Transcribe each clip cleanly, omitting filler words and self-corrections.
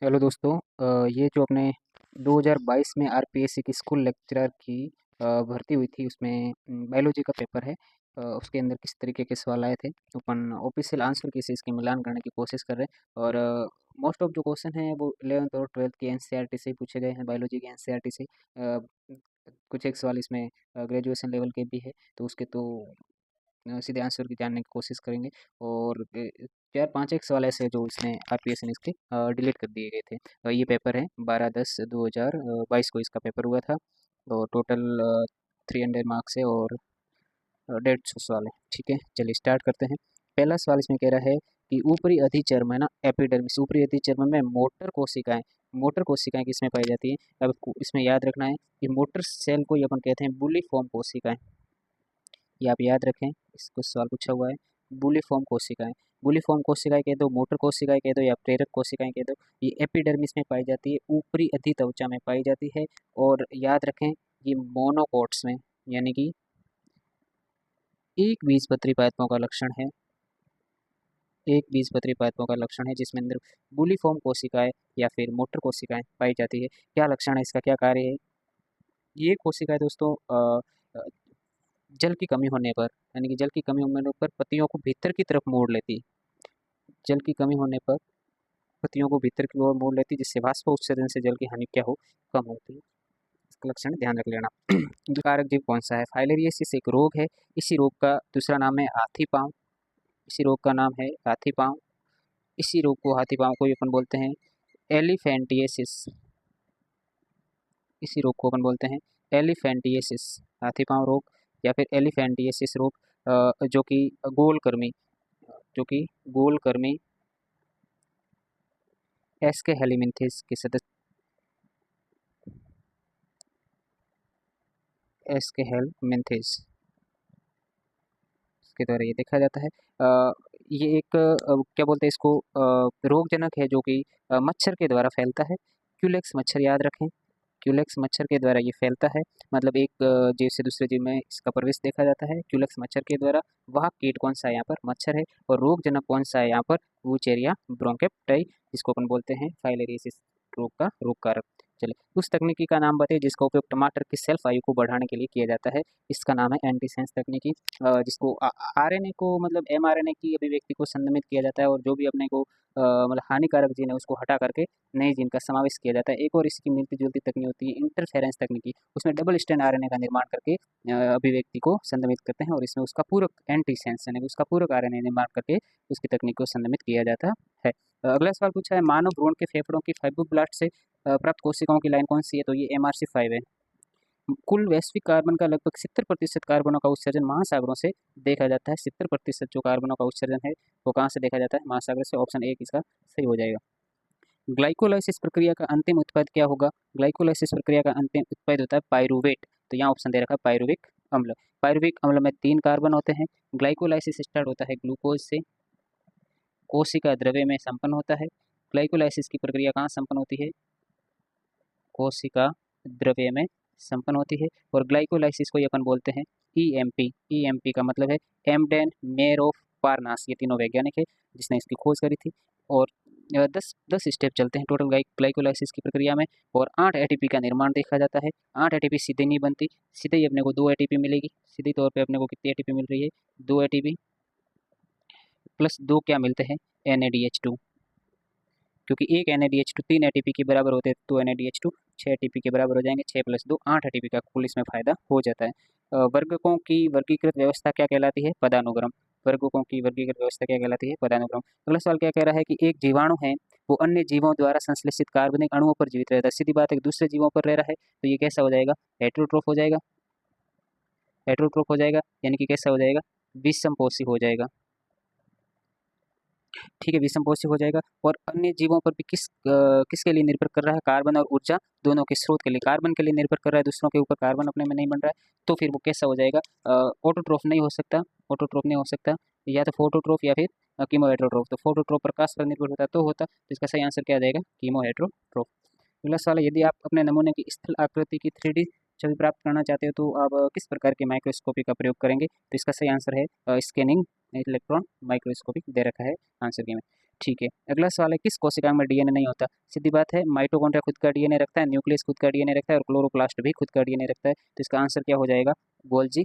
Hello दोस्तों। ये जो अपने 2022 में आरपीएससी की स्कूल लेक्चरर की भर्ती हुई थी उसमें बायोलॉजी का पेपर है। उसके अंदर किस तरीके के सवाल आए थे अपन ऑफिशियल आंसर की से इसकी मिलान करने की कोशिश कर रहे हैं। और मोस्ट ऑफ जो क्वेश्चन हैं वो 11th और 12th की एनसीईआरटी से ही पूछे गए हैं, बायोलॉजी की एनसीईआरटी से। कुछ एक सवाल इसमें ग्रेजुएशन लेवल के भी है, तो उसके तो सीधे आंसर की जानने की कोशिश करेंगे। और 4-5 एक सवाल ऐसे हैं जो इसने आरपीएससी ने इसके डिलीट कर दिए गए थे। ये पेपर है 12/10/2022 को इसका पेपर हुआ था। और टोटल 300 मार्क्स है और 150 सवाल है। ठीक है, चलिए स्टार्ट करते हैं। पहला सवाल इसमें कह रहा है कि ऊपरी अधिचर्म है ना, एपिडर्मिस, ऊपरी अधिचर्म में मोटर कोशिकाएं, मोटर कोशिकाएं किसमें पाई जाती हैं? अब इसमें याद रखना है कि मोटर सेल को ही अपन कहते हैं बुलिफॉर्म कोशिकाएं। ये आप याद रखें, इसको सवाल पूछा हुआ है। बुलिफॉर्म कोशिकाएं, बुलिफॉर्म कोशिकाएं कह दो, मोटर कोशिकाएं कह दो या प्रेरक कोशिकाएं कह दो, ये एपिडर्मिस में पाई जाती है, ऊपरी अधित्वचा में पाई जाती है। और याद रखें ये मोनोकोट्स में, यानी कि एक बीजपत्री पादपों का लक्षण है, एक बीजपत्री पादपों का लक्षण है जिसमें अंदर बुलिफॉर्म कोशिकाएं या फिर मोटर कोशिकाएं पाई जाती है। क्या लक्षण है इसका, क्या कार्य है? ये कोशिकाएं दोस्तों अ, जल की कमी होने पर, यानी कि जल की कमी होने पर पत्तियों को भीतर की तरफ मोड़ लेती है। जल की कमी होने पर पत्तियों को भीतर की ओर मोड़ लेती है, जिससे वाष्प उत्सर्जन से जल की हानि क्या हो, कम होती है। इसका लक्षण ध्यान रख लेना। कारक जीव कौन सा है? फाइलेरियसिस एक रोग है। इसी रोग का दूसरा नाम है हाथी पांव। इसी रोग का नाम है हाथी पांव। इसी रोग को, हाथी पांव को ही अपन बोलते हैं एलिफेंटिएसिस। इसी रोग को अपन बोलते हैं एलिफेंटिएसिस, हाथी पांव रोग या फिर एलिफेंटिएसिस रोग। जो कि गोलकृमि, जो कि गोलकृमि एस्के हेलिमिंथिस के सदस्य, एस्के हेलिमिंथिस के द्वारा ये देखा जाता है। ये एक क्या बोलते हैं इसको, रोगजनक है जो कि मच्छर के द्वारा फैलता है। क्यूलेक्स मच्छर, याद रखें, क्यूलेक्स मच्छर के द्वारा ये फैलता है। मतलब एक जीव से दूसरे जीव में इसका प्रवेश देखा जाता है क्यूलेक्स मच्छर के द्वारा। वह कीट कौन सा है? यहाँ पर मच्छर है। और रोगजनक कौन सा है यहाँ पर? वूचेरिया ब्रोंकेप्टाई, जिसको अपन बोलते हैं फाइलेरियसिस रोग का रोग कारक। चलिए, उस तकनीकी का नाम बताइए जिसका उपयोग टमाटर की सेल्फ आयु को बढ़ाने के लिए किया जाता है। इसका नाम है एंटीसेंस तकनीकी। जिसको आरएनए को, मतलब एमआरएनए की अभिव्यक्ति को संदमित किया जाता है, और जो भी अपने को मतलब हानिकारक जीन है उसको हटा करके नए जीन का समावेश किया जाता है। एक और इसकी मिलती जुलती तकनीक होती है इंटरफेरेंस तकनीकी। उसमें डबल स्टैंड आरएनए का निर्माण करके अभिव्यक्ति को संदमित करते हैं, और इसमें उसका पूरक एंटीसेंस यानी कि उसका पूरक आरएनए निर्माण करके उसकी तकनीक को संदमित किया जाता है। अगला सवाल पूछा है मानव भ्रूण के फेफड़ों की फाइब्रोब्लास्ट से प्राप्त कोशिकाओं की लाइन कौन सी है? तो ये MRC5 है। कुल वैश्विक कार्बन का लगभग 70% कार्बनों का उत्सर्जन महासागरों से देखा जाता है। 70% जो कार्बनों का उत्सर्जन है वो कहाँ से देखा जाता है? महासागर से। ऑप्शन एक इसका सही हो जाएगा। ग्लाइकोलाइसिस प्रक्रिया का अंतिम उत्पाद क्या होगा? ग्लाइकोलाइसिस प्रक्रिया का अंतिम उत्पाद होता है पायरूवेट। तो यहाँ ऑप्शन दे रखा है पायरुविक अम्ल। पायरुविक अम्ल में 3 कार्बन होते हैं। ग्लाइकोलाइसिस स्टार्ट होता है ग्लूकोज से, कोशिका द्रव्य में संपन्न होता है। ग्लाइकोलाइसिस की प्रक्रिया कहाँ संपन्न होती है? कोशिका द्रव्य में संपन्न होती है। और ग्लाइकोलाइसिस को ही अपन बोलते हैं ईएमपी। ईएमपी का मतलब है एम्डेन मेयर ऑफ पारनास। ये तीनों वैज्ञानिक है जिसने इसकी खोज करी थी। और 10 स्टेप चलते हैं टोटल ग्लाइकोलाइसिस की प्रक्रिया में, और 8 एटीपी का निर्माण देखा जाता है। 8 एटीपी सीधे नहीं बनती, सीधे ही अपने को 2 एटीपी मिलेगी। सीधे तौर पे अपने को कितनी एटीपी मिल रही है? 2 एटीपी प्लस 2 क्या मिलते हैं? NADH2। क्योंकि एक NADH2 3 एटीपी के बराबर होते हैं, तो NADH2 6 एटीपी के बराबर हो जाएंगे। 6 + 2 8 एटीपी का कुल इसमें फायदा हो जाता है। वर्गकों की वर्गीकृत व्यवस्था क्या कहलाती है? पदानुक्रम। वर्गकों की वर्गीकृत व्यवस्था क्या कहलाती है? पदानुक्रम। अगला सवाल क्या कह रहा है कि एक जीवाणु है वो अन्य जीवों द्वारा संश्लेषित कार्बनिक अणुओं पर जीवित रहता है। सीधी बात है, दूसरे जीवों पर रह रहा है, तो ये कैसा हो जाएगा? हेटेरोट्रोफ हो जाएगा। हेटेरोट्रोफ हो जाएगा यानी कि कैसा हो जाएगा? विषमपोषी हो जाएगा। ठीक है, विषमपोषी हो जाएगा। और अन्य जीवों पर भी किसके लिए निर्भर कर रहा है? कार्बन और ऊर्जा दोनों के स्रोत के लिए। कार्बन के लिए निर्भर कर रहा है, दूसरों के ऊपर कार्बन अपने में नहीं बन रहा है, तो फिर वो कैसा हो जाएगा? ऑटोट्रोफ नहीं हो सकता। ऑटोट्रोफ नहीं हो सकता, या तो फोटोट्रोफ या फिर कीमोहेटेरोट्रोफ। तो फोटोट्रोफ प्रकाश पर निर्भर होता तो होता, तो इसका सही आंसर क्या आ जाएगा? कीमोहेटेरोट्रोफ। अगला सवाल है, यदि आप अपने नमूने की स्थल आकृति की 3D छवि प्राप्त करना चाहते हो तो आप किस प्रकार के माइक्रोस्कोपी का प्रयोग करेंगे? तो इसका सही आंसर है स्कैनिंग इलेक्ट्रॉन माइक्रोस्कोपी दे रखा है आंसर के में। ठीक है, अगला सवाल है किस कोशिका में डीएनए नहीं होता? सीधी बात है, माइटोकॉन्ड्रिया खुद का डीएनए रखता है, न्यूक्लियस खुद का डीएनए रखता है और क्लोरोप्लास्ट भी खुद का डीएनए रखता है। तो इसका आंसर क्या हो जाएगा? गोल्जी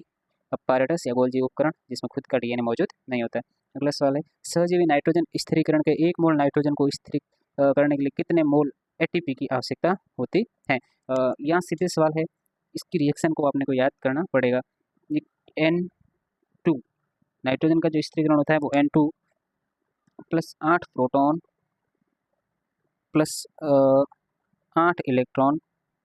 अपैरेटस या गोल्जी उपकरण, जिसमें खुद का डीएनए मौजूद नहीं होता है। अगला सवाल है सहजीवी नाइट्रोजन स्थिरीकरण के 1 मोल नाइट्रोजन को स्थिर करने के लिए कितने मोल एटीपी की आवश्यकता होती है? यहाँ सीधे सवाल है, इसकी रिएक्शन को आपने को याद करना पड़ेगा। N2 नाइट्रोजन का जो स्थिरीकरण होता है वो N2 plus 8 proton plus 8 electron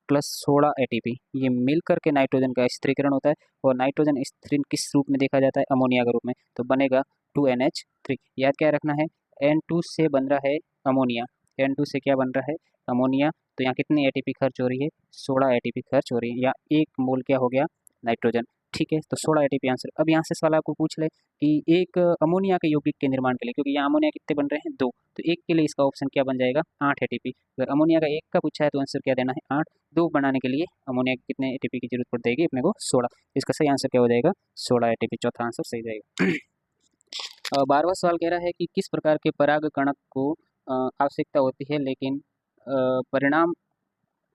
plus 16 ATP, ये मिलकर के नाइट्रोजन का स्थिरीकरण होता है। और नाइट्रोजन स्थिरीकरण किस रूप में देखा जाता है? अमोनिया के रूप में, तो बनेगा 2NH3। याद क्या रखना है? N2 से बन रहा है अमोनिया, N2 से क्या बन रहा है? अमोनिया। तो यहाँ कितनी एटीपी खर्च हो रही है? 16 एटीपी खर्च हो रही है, या 1 मोल क्या हो गया? नाइट्रोजन। ठीक है, तो 16 एटीपी आंसर। अब यहाँ से सवाल आपको पूछ ले कि एक अमोनिया के यौगिक के निर्माण के लिए, क्योंकि यहाँ अमोनिया कितने बन रहे हैं? 2, तो एक के लिए इसका ऑप्शन क्या बन जाएगा? 8 एटीपी। अगर अमोनिया का एक का पूछा है तो आंसर क्या देना है? 8। 2 बनाने के लिए अमोनिया की कितने एटीपी की जरूरत पड़ जाएगी अपने को? 16। इसका सही आंसर क्या हो जाएगा? 16 एटीपी, चौथा आंसर सही जाएगा। 12वां सवाल कह रहा है कि किस प्रकार के पराग कणक को आवश्यकता होती है लेकिन परिणाम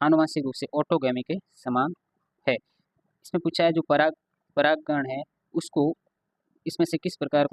आनुवंशिक रूप से ऑटोगैमी के समान है? इसमें पूछा है जो परागकण है उसको, इसमें से किस प्रकार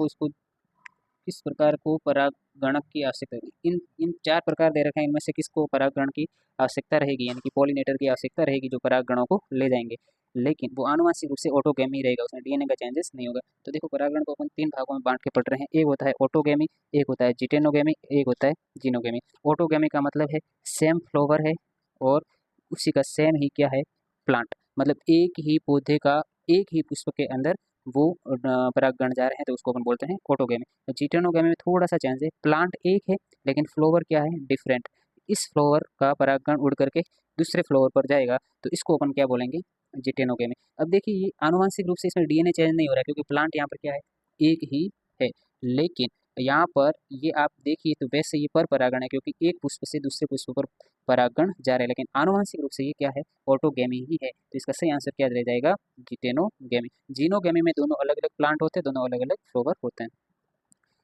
को परागणक की आवश्यकता है? इन इन 4 प्रकार दे रखे हैं, इनमें से किसको परागकण की आवश्यकता रहेगी, यानी कि पॉलिनेटर की आवश्यकता रहेगी जो परागकणों को ले जाएंगे, लेकिन वो आनुवंशिक रूप से ऑटोगैमी रहेगा, उसमें डीएनए का चेंजेस नहीं होगा। तो देखो परागकण को अपन 3 भागों में बांट के पढ़ रहे हैं, एक होता है ऑटोगैमी, एक होता है जिटेनोगैमी, एक होता है जीनोगैमी। ऑटोगैमी का मतलब है सेम फ्लावर है और उसी का सेम ही क्या है? प्लांट, मतलब एक ही पौधे का एक ही पुष्प के अंदर वो परागकण जा रहे हैं, तो उसको अपन बोलते हैं ऑटोगैमी। जिटेनोगैमी में थोड़ा सा चेंज है, प्लांट एक है लेकिन फ्लावर क्या है? डिफरेंट। इस फ्लावर का परागकण उड़ करके दूसरे फ्लावर पर जाएगा, तो इसको अपन क्या बोलेंगे? जिटेनोगैमी। अब देखिए ये आनुवंशिक रूप से इसमें डीएनए चेंज नहीं हो रहा है, क्योंकि प्लांट यहाँ पर क्या है? एक ही है, लेकिन यहाँ पर ये आप देखिए तो वैसे ये पर परागण है, क्योंकि एक पुष्प से दूसरे पुष्प पर परागण जा रहा है, लेकिन आनुवंशिक रूप से ये क्या है? ऑटोगैमी ही है। तो इसका सही आंसर क्या रह जाएगा? जिटेनोगैमी। जीनोगैमी में दोनों अलग अलग प्लांट होते हैं, दोनों अलग अलग फ्लावर होते हैं।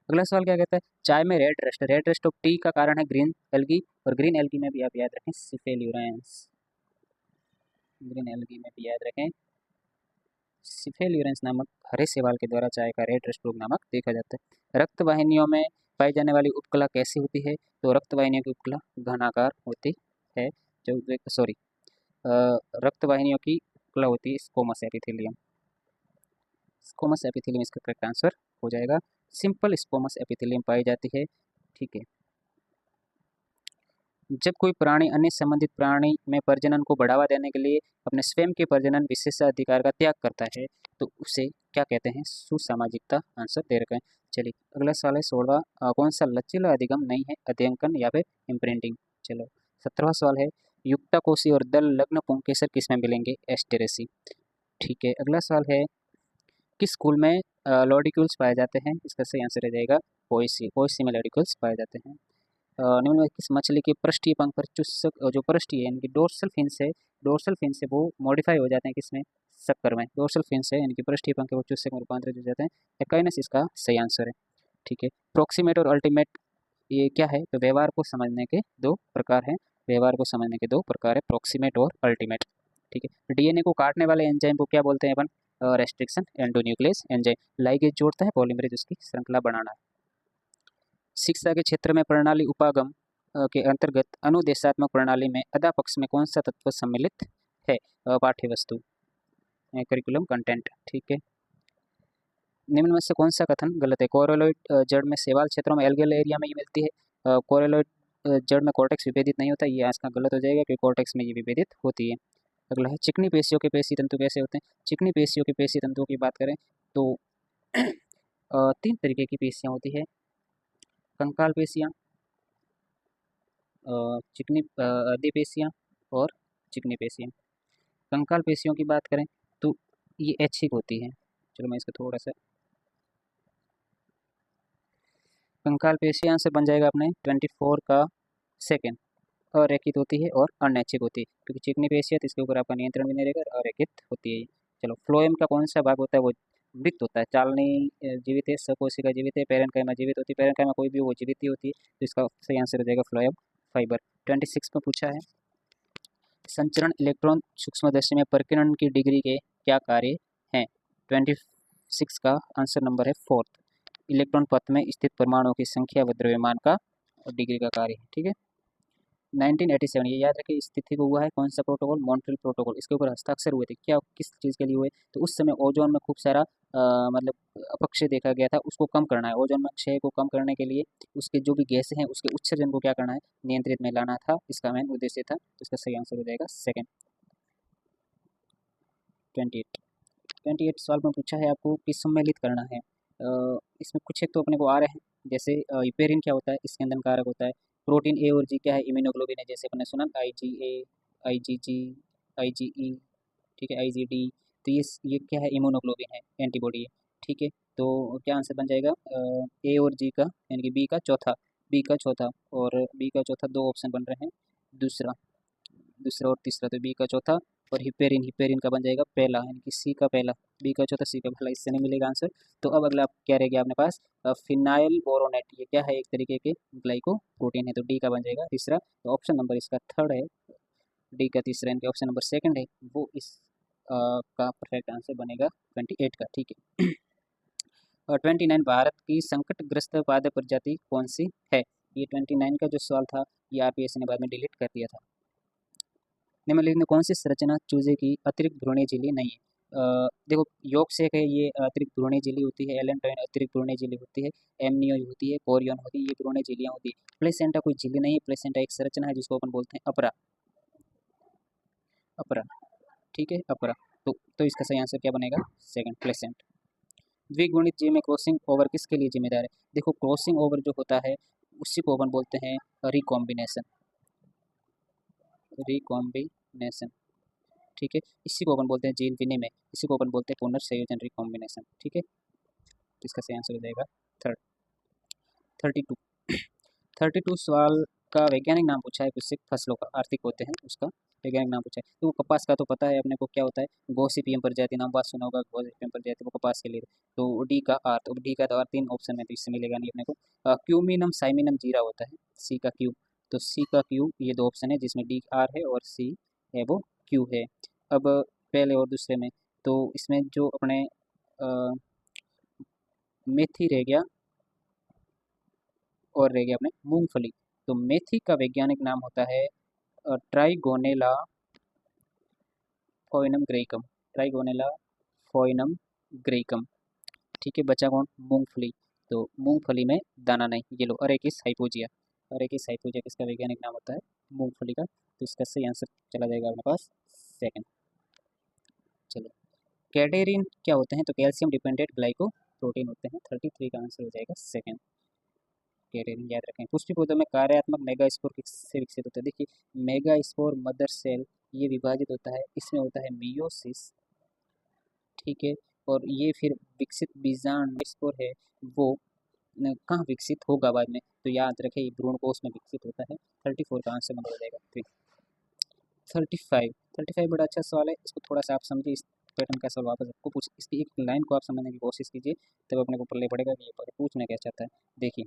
अगला सवाल क्या कहता है? चाय में रेड रस्ट ऑफ टी का कारण है ग्रीन एल्गी, और ग्रीन एल्गी में भी आप याद रखें सिफेल्यूरेंस। ग्रीन एल्गी में भी याद रखें सिफेल्यूरेंस नामक हरे शैवाल के द्वारा चाय का रेड रस्ट रोग नामक देखा जाता है। रक्त वाहिनियों में पाई जाने वाली उपकला कैसी होती है? तो रक्त वाहिनियों की उपकला घनाकार होती है, जो सॉरी रक्त वाहिनियों की उपकला होती है स्क्वैमस एपिथेलियम। स्क्वैमस एपिथेलियम इसका करेक्ट आंसर हो जाएगा। सिंपल स्क्वैमस एपिथेलियम पाई जाती है। ठीक है, जब कोई प्राणी अन्य संबंधित प्राणी में प्रजनन को बढ़ावा देने के लिए अपने स्वयं के प्रजनन विशेषाधिकार का त्याग करता है, तो उसे क्या कहते हैं? सुसामाजिकता। आंसर दे रखे हैं। चलिए अगला सवाल है 16वां, कौन सा लचीला अधिगम नहीं है? अध्ययन या फिर इम्प्रिंटिंग। चलो 17वां सवाल है युक्ताकोशी और दल लग्न पुंकेसर किसमें मिलेंगे? एस्टेरेसी। ठीक है, अगला सवाल है किस स्कूल में लॉर्डिक्यूल्स पाए जाते हैं? इसका सही आंसर रह जाएगा पोएसी में लॉर्डिक्यूल्स पाए जाते हैं। निम्न में किस मछली के पृष्ठीय पंख पर चुस्सक जो पृष्ठीय यानी कि डोर्सल फिन से वो मॉडिफाई हो जाते हैं किसमें? शक्कर में। डोर्सल फिन से यानी कि पृष्ठीय पंख के वो चुस्सक में रूपांतरित हो जाते हैं। एक्वाइनस इसका सही आंसर है। ठीक है, प्रोक्सीमेट और अल्टीमेट ये क्या है? तो व्यवहार को समझने के 2 प्रकार हैं। व्यवहार को समझने के 2 प्रकार है, प्रोक्सीमेट और अल्टीमेट। ठीक है, डीएनए को काटने वाले एंजाइम को क्या बोलते हैं अपन? Restriction endonuclease enzyme. लाइगेज जोड़ता है, पॉलीमरेज उसकी श्रृंखला बनाना है। शिक्षा के क्षेत्र में प्रणाली उपागम के अंतर्गत अनुदेशात्मक प्रणाली में अदा पक्ष में कौन सा तत्व सम्मिलित है? पाठ्य वस्तु, करिकुलम कंटेंट। ठीक है, निम्न में से कौन सा कथन गलत है? कोरेलोइड जड़ में शैवाल क्षेत्रों में एल्गियल एरिया में ये मिलती है। कोरेलोइड जड़ में कॉर्टेक्स विभेदित नहीं होता, ये आज का गलत हो जाएगा क्योंकि कॉर्टेक्स में ये विभेदित होती है। अगला है चिकनी पेशियों के पेशी तंतु कैसे होते हैं? चिकनी पेशियों के पेशी तंतुओं की बात करें तो 3 तरीके की पेशियाँ होती है, कंकाल पेशियाँ, चिकनी अधिपेशियाँ और चिकनी पेशियाँ। कंकाल पेशियों की बात करें तो ये ऐच्छिक होती है। चलो मैं इसका थोड़ा सा कंकाल पेशियाँ से बन जाएगा अपने 24 का सेकेंड। अरेखित होती है और अनैच्छिक होती है, क्योंकि चिकनी पेशी है तो इसके ऊपर आपका नियंत्रण भी नहीं रहेगा, अरेखित होती है ये। चलो, फ्लोएम का कौन सा भाग होता है? वो वृत्त होता है। चालनी जीवित है, सकोशिका जीवित है, पेरेन्काइमा जीवित होती है, पेरेन्काइमा कोई भी वो जीवित ही होती है, तो इसका सही आंसर हो जाएगा फ्लोएम फाइबर। 26 में पूछा है, संचरण इलेक्ट्रॉन सूक्ष्मदर्शी में परिकिरण की डिग्री के क्या कार्य हैं? 26 का आंसर नंबर है 4। इलेक्ट्रॉन पथ में स्थित परमाणुओं की संख्या व द्रव्यमान का डिग्री का कार्य है। ठीक है। 1987, ये याद रखिए, इस तिथि को हुआ है कौन सा प्रोटोकॉल? Montreal protocol. इसके ऊपर हस्ताक्षर हुए थे। क्या, किस चीज़ के लिए हुए? तो उस समय ओजोन में खूब सारा मतलब अपक्षय देखा गया था, उसको कम करना है। ओजोन में क्षय को कम करने के लिए उसके जो भी गैसें हैं उसके उत्सर्जन को क्या करना है? नियंत्रित में लाना था, इसका मेन उद्देश्य था। तो इसका सही आंसर हो जाएगा सेकेंड। 28 सवाल में पूछा है आपको कि सम्मिलित करना है। इसमें कुछ एक तो अपने को आ रहे हैं, जैसे यूपेरिन क्या होता है? स्कंदन कारक होता है। प्रोटीन ए और जी क्या है? इम्यूनोग्लोबिन है, जैसे अपने सुना IgA, IgG, IgE, ठीक है, IgD। तो ये क्या है? इम्यूनोग्लोबिन है, एंटीबॉडी है। ठीक है, तो क्या आंसर बन जाएगा? ए और जी का, यानी कि बी का चौथा और बी का चौथा, दो ऑप्शन बन रहे हैं, दूसरा दूसरा और तीसरा, तो बी का चौथा। और हिपेरिन, हिपेरिन का बन जाएगा पहला, यानी कि सी का पहला, बी का चौथा सी का पहला, इससे नहीं मिलेगा आंसर। तो अब अगला क्या रह गया अपने पास? फिनाइल बोरोनेट, ये क्या है? एक तरीके के ग्लाइको प्रोटीन है, तो डी का बन जाएगा तीसरा। तो ऑप्शन नंबर इसका थर्ड है, डी का तीसरा, यानी कि ऑप्शन नंबर सेकंड है, वो इस का परफेक्ट आंसर बनेगा 28 का। ठीक है। और 29, भारत की संकटग्रस्त पादप प्रजाति कौन सी है? ये 29 का जो सवाल था, ये RPSC ने बाद में डिलीट कर दिया था। निम्नलिखित में कौन सी संरचना चूजे की अतिरिक्त भ्रूणीय झिल्ली नहीं है? देखो, योग से है, ये अतिरिक्त भ्रूणीय झिल्ली होती है, एलेंटोइन अतिरिक्त भ्रूणीय झिल्ली होती है, एमनियो होती है, कोरियन होती है, ये भ्रूणीय झिल्लियाँ होती है। प्लेसेंटा कोई झिल्ली नहीं है, प्लेसेंटा एक संरचना है जिसको अपन बोलते हैं अपरा। अपरा, ठीक है, अपरा। तो इसका सही आंसर क्या बनेगा? सेकंड, प्लेसेंट। द्विगुणित जीव में क्रॉसिंग ओवर किसके लिए जिम्मेदार है? देखो, क्रॉसिंग ओवर जो होता है उसी को अपन बोलते हैं रिकॉम्बिनेशन, रिकॉम्बिनेशन। ठीक है, इसी को अपन बोलते हैं जीन विनिमय, इसी को अपन बोलते हैं पुनर्संयोजन, रिकॉम्बिनेशन। ठीक है, तो इसका सही आंसर हो जाएगा थर्ड। 32 32 सवाल का वैज्ञानिक नाम पूछा है, कुछ फसलों का आर्थिक होते हैं उसका वैज्ञानिक नाम पूछा है। तो वो कपास का तो पता है अपने को क्या होता है? गोसिपियम प्रजाति, नाम बात सुना होगा, गोसिपियम प्रजाति, वो कपास के लिए। तो डी का आर, तो डी का तो आर 3 ऑप्शन में, तो इससे मिलेगा नहीं अपने को। क्यूमिनम साइमिनम जीरा होता है, सी का क्यू। तो सी का क्यू, ये 2 ऑप्शन है जिसमें डी आर है और सी है वो क्यू है। अब पहले और दूसरे में, तो इसमें जो अपने मेथी रह गया और रह गया अपने मूंगफली। तो मेथी का वैज्ञानिक नाम होता है ट्राइगोनेला फोइनम ग्रेकम, ट्राइगोनेला फोइनम ग्रेकम। ठीक है, बचा कौन? मूंगफली। तो मूंगफली में दाना नहीं, ये लो, अरेकिस हाइपोजिया। अरेकिस हाइपोजिया किसका वैज्ञानिक नाम होता है? मूंगफली का। तो इसका सही आंसर चला जाएगा अपने पास सेकंड। चलो, कैडेरिन क्या होते हैं? तो कैल्शियम डिपेंडेंट ग्लाइको प्रोटीन होते हैं। 33 का आंसर हो जाएगा सेकंड, कैडेरिन, याद रखें। पुष्टि पौधों में कार्यात्मक मेगास्पोर किससे विकसित होता है? देखिए, मेगास्पोर मदर सेल, ये विभाजित होता है, इसमें होता है मियोसिस। ठीक है, और ये फिर विकसित बीजांड स्पोर है, वो कहाँ विकसित होगा बाद में? तो याद रखें, ये भ्रूणकोश में विकसित होता है। 34 का आंसर नंबर हो जाएगा 3। 35 बड़ा अच्छा सवाल है, इसको थोड़ा सा आप समझिए। इस पैटर्न का सवाल वापस आपको पूछ, इसकी एक लाइन को आप समझने की कोशिश कीजिए, तब अपने को पल्ले पड़ेगा कि ये पूछना क्या चाहता है। देखिए,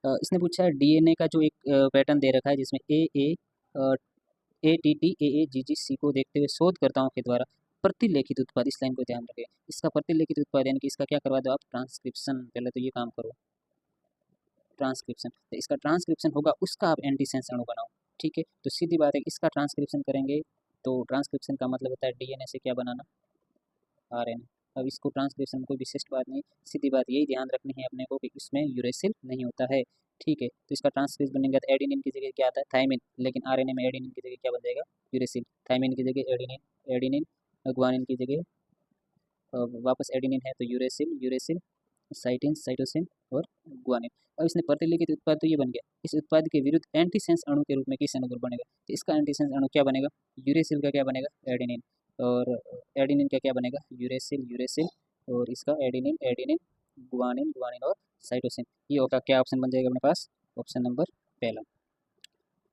इसने पूछा है DNA का जो एक पैटर्न दे रखा है, जिसमें ATT AAGGC को देखते हुए शोधकर्ताओं के द्वारा प्रतिलेखित उत्पाद, इस लाइन को ध्यान रखें, इसका प्रतिलेखित उत्पाद, यानी कि इसका क्या करवा दो आप? ट्रांसक्रिप्शन। पहले तो ये काम करो, ट्रांसक्रिप्शन। तो इसका ट्रांसक्रिप्शन होगा, उसका आप एंटीसेंस अणु बनाओ। ठीक है, तो सीधी बात है, इसका ट्रांसक्रिप्शन करेंगे तो ट्रांसक्रिप्शन का मतलब होता है DNA से क्या बनाना? RNA। अब इसको ट्रांसक्रिप्शन में कोई विशिष्ट बात नहीं, सीधी बात यही ध्यान रखनी है अपने को कि इसमें यूरेसिल नहीं होता है। ठीक है, तो इसका ट्रांसक्रिप्शन बनेगा तो एडेनिन की जगह क्या आता है? थाइमिन। लेकिन RNA में एडेनिन की जगह क्या बन जाएगा? यूरेसिल। थाइमिन की जगह एडेनिन, एडेनिन। ग्वानिन की जगह वापस एडेनिन है, तो यूरेसिल, यूरेसिल, साइटिन, साइटोसिन और ग्वानिन। अब इसने प्रतिलिखित उत्पाद तो ये बन गया, इस उत्पाद के विरुद्ध एंटीसेंस अणु के रूप में किस अणु बनेगा? तो इसका एंटीसेंस अणु क्या बनेगा? यूरेसिल का क्या बनेगा? एडेनिन। और एडेनिन का क्या बनेगा? Uracil, uracil. और इसका एडेनिन, एडेनिन, ग्वानिन, ग्वानिन और साइटोसिन। ये होगा क्या? ऑप्शन बन जाएगा अपने पास ऑप्शन नंबर पहला।